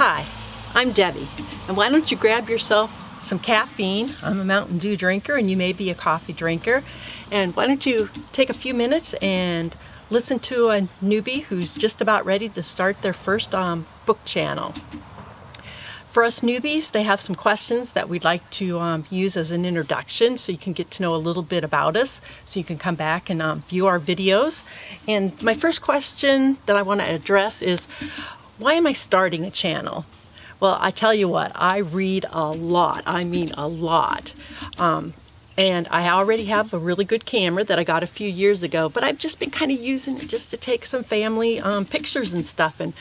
Hi, I'm Debbie, and why don't you grab yourself some caffeine? I'm a Mountain Dew drinker and you may be a coffee drinker, and why don't you take a few minutes and listen to a newbie who's just about ready to start their first book channel. For us newbies, they have some questions that we'd like to use as an introduction so you can get to know a little bit about us, so you can come back and view our videos. And my first question that I want to address is, why am I starting a channel? Well, I tell you what, I read a lot. I mean a lot. And I already have a really good camera that I got a few years ago, but I've just been kind of using it just to take some family pictures and stuff. And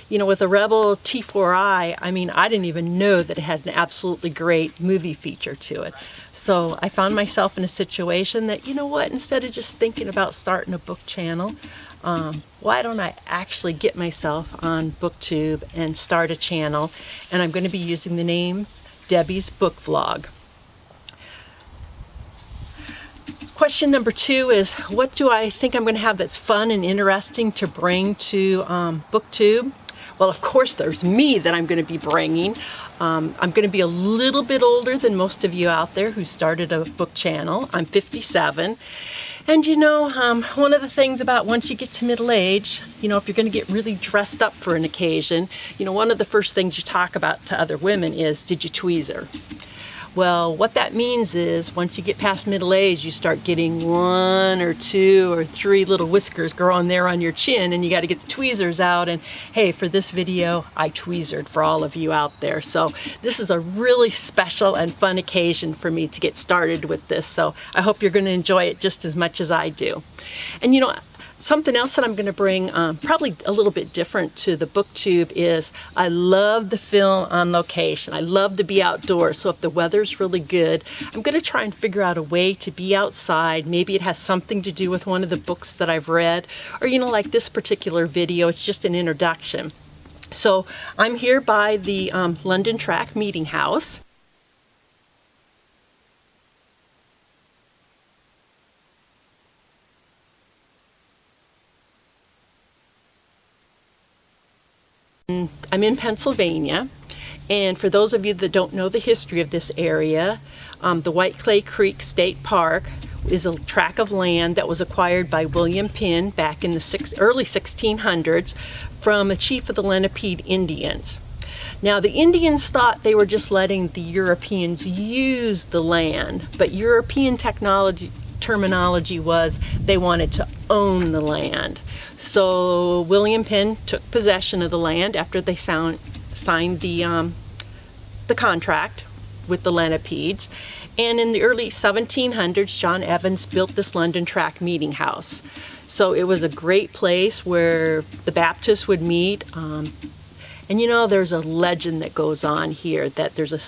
you know, with the Rebel T4i, I mean, I didn't even know that it had an absolutely great movie feature to it. So I found myself in a situation that, you know what, instead of just thinking about starting a book channel, why don't I actually get myself on BookTube and start a channel? And I'm going to be using the name Debbie's Book Vlog. Question number 2 is, what do I think I'm going to have that's fun and interesting to bring to BookTube? Well, of course, there's me that I'm going to be bringing. I'm going to be a little bit older than most of you out there who started a book channel. I'm 57. And you know, one of the things about once you get to middle age, you know, if you're going to get really dressed up for an occasion, you know, one of the first things you talk about to other women is, did you tweezer? Well, what that means is once you get past middle age, you start getting 1 or 2 or 3 little whiskers growing there on your chin, and you got to get the tweezers out. And hey, for this video, I tweezered for all of you out there. So this is a really special and fun occasion for me to get started with this. So I hope you're going to enjoy it just as much as I do. And you know, something else that I'm going to bring, probably a little bit different to the BookTube, is I love to film on location. I love to be outdoors. So if the weather's really good, I'm going to try and figure out a way to be outside. Maybe it has something to do with one of the books that I've read. Or, you know, like this particular video, it's just an introduction. So I'm here by the London Track Meeting House. I'm in Pennsylvania, and for those of you that don't know the history of this area, the White Clay Creek State Park is a tract of land that was acquired by William Penn back in the early 1600s from a chief of the Lenape Indians. Now, the Indians thought they were just letting the Europeans use the land, but European terminology was they wanted to own the land. So William Penn took possession of the land after they signed the contract with the Lenapes. And in the early 1700s, John Evans built this London Track Meeting House. So it was a great place where the Baptists would meet. And you know, there's a legend that goes on here that there's a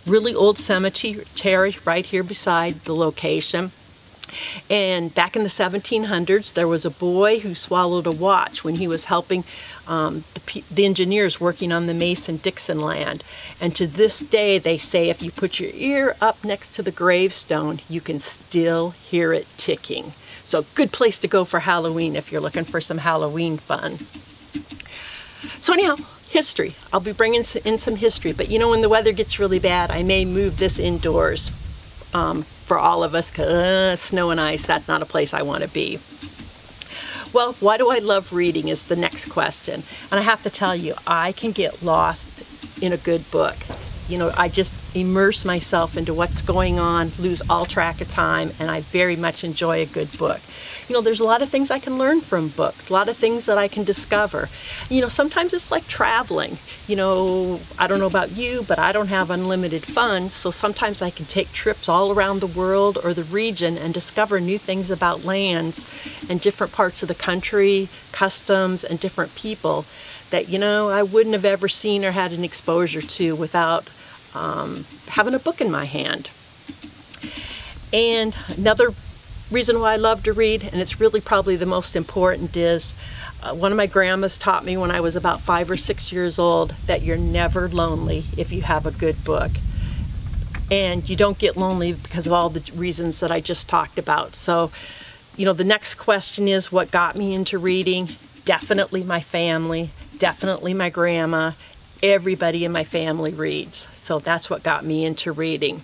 really old cemetery right here beside the location. And back in the 1700s, there was a boy who swallowed a watch when he was helping the engineers working on the Mason-Dixon land. And to this day, they say if you put your ear up next to the gravestone, you can still hear it ticking. So good place to go for Halloween if you're looking for some Halloween fun. So anyhow, history. I'll be bringing in some history, but you know, when the weather gets really bad, I may move this indoors for all of us, because snow and ice, that's not a place I want to be. Well, why do I love reading is the next question. And I have to tell you, I can get lost in a good book. You know, I just immerse myself into what's going on, lose all track of time, and I very much enjoy a good book. You know, there's a lot of things I can learn from books, a lot of things that I can discover. You know, sometimes it's like traveling. You know, I don't know about you, but I don't have unlimited funds, so sometimes I can take trips all around the world or the region and discover new things about lands and different parts of the country, customs, and different people that, you know, I wouldn't have ever seen or had an exposure to without having a book in my hand. And another reason why I love to read, and it's really probably the most important, is one of my grandmas taught me when I was about 5 or 6 years old that you're never lonely if you have a good book. And you don't get lonely because of all the reasons that I just talked about. So, you know, the next question is, what got me into reading? Definitely my family, definitely my grandma, everybody in my family reads. So that's what got me into reading.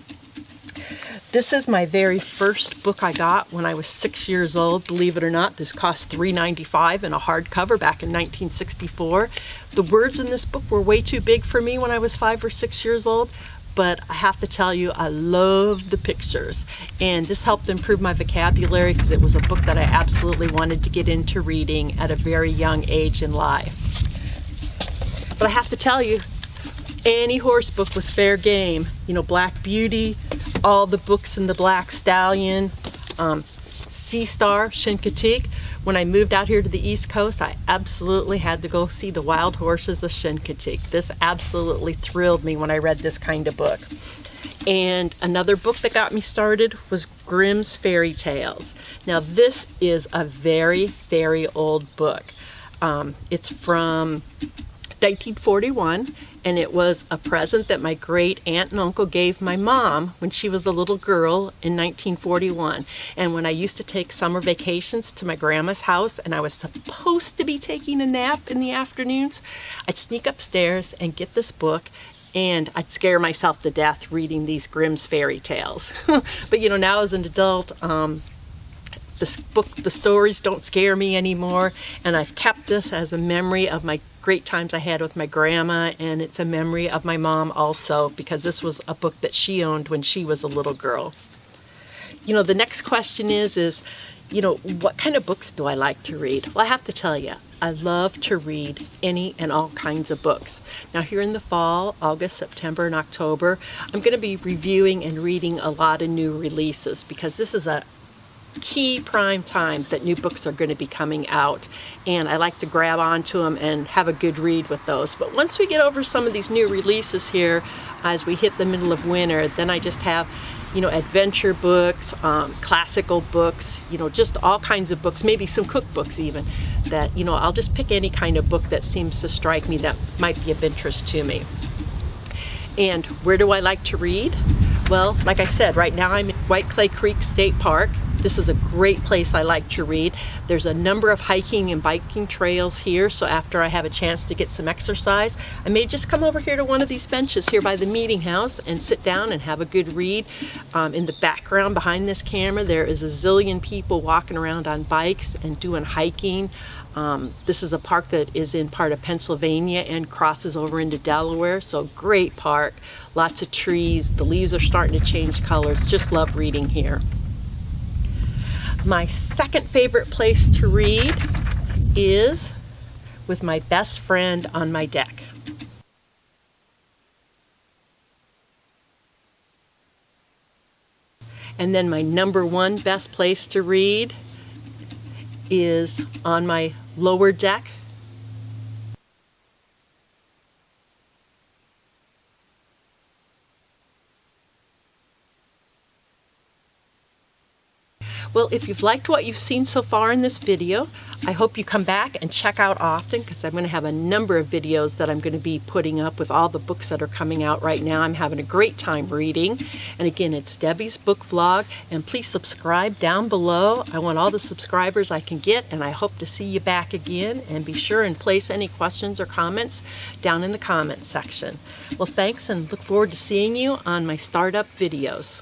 This is my very first book I got when I was 6 years old. Believe it or not, this cost $3.95 in a hardcover back in 1964. The words in this book were way too big for me when I was 5 or 6 years old, but I have to tell you, I loved the pictures. And this helped improve my vocabulary because it was a book that I absolutely wanted to get into reading at a very young age in life. But I have to tell you, any horse book was fair game. You know, Black Beauty, all the books in the Black Stallion, Sea Star, Chincoteague. When I moved out here to the East Coast, I absolutely had to go see the wild horses of Chincoteague. This absolutely thrilled me when I read this kind of book. And another book that got me started was Grimm's Fairy Tales. Now this is a very, very old book. It's from 1941, and it was a present that my great aunt and uncle gave my mom when she was a little girl in 1941. And when I used to take summer vacations to my grandma's house and I was supposed to be taking a nap in the afternoons, I'd sneak upstairs and get this book, and I'd scare myself to death reading these Grimm's fairy tales. But you know, now as an adult, the stories don't scare me anymore, and I've kept this as a memory of my great times I had with my grandma, and it's a memory of my mom also, because this was a book that she owned when she was a little girl. You know, the next question is, you know, what kind of books do I like to read? Well, I have to tell you, I love to read any and all kinds of books. Now here in the fall, August, September, and October, I'm going to be reviewing and reading a lot of new releases, because this is a key prime time that new books are going to be coming out, and I like to grab onto them and have a good read with those. But once we get over some of these new releases here, as we hit the middle of winter, then I just have, you know, adventure books, classical books, you know, just all kinds of books, maybe some cookbooks even, that, you know, I'll just pick any kind of book that seems to strike me that might be of interest to me. And where do I like to read? Well, like I said, right now I'm in White Clay Creek State Park. This is a great place I like to read. There's a number of hiking and biking trails here, so after I have a chance to get some exercise, I may just come over here to one of these benches here by the meeting house and sit down and have a good read. In the background behind this camera, there is a zillion people walking around on bikes and doing hiking. This is a park that is in part of Pennsylvania and crosses over into Delaware, so great park, lots of trees, the leaves are starting to change colors. Just love reading here. My second favorite place to read is with my best friend on my deck. And then my number one best place to read is on my lower deck. Well, if you've liked what you've seen so far in this video, I hope you come back and check out often, because I'm going to have a number of videos that I'm going to be putting up with all the books that are coming out right now. I'm having a great time reading. And again, it's Debbie's Book Vlog, and please subscribe down below. I want all the subscribers I can get, and I hope to see you back again. And be sure and place any questions or comments down in the comment section. Well, thanks, and look forward to seeing you on my startup videos.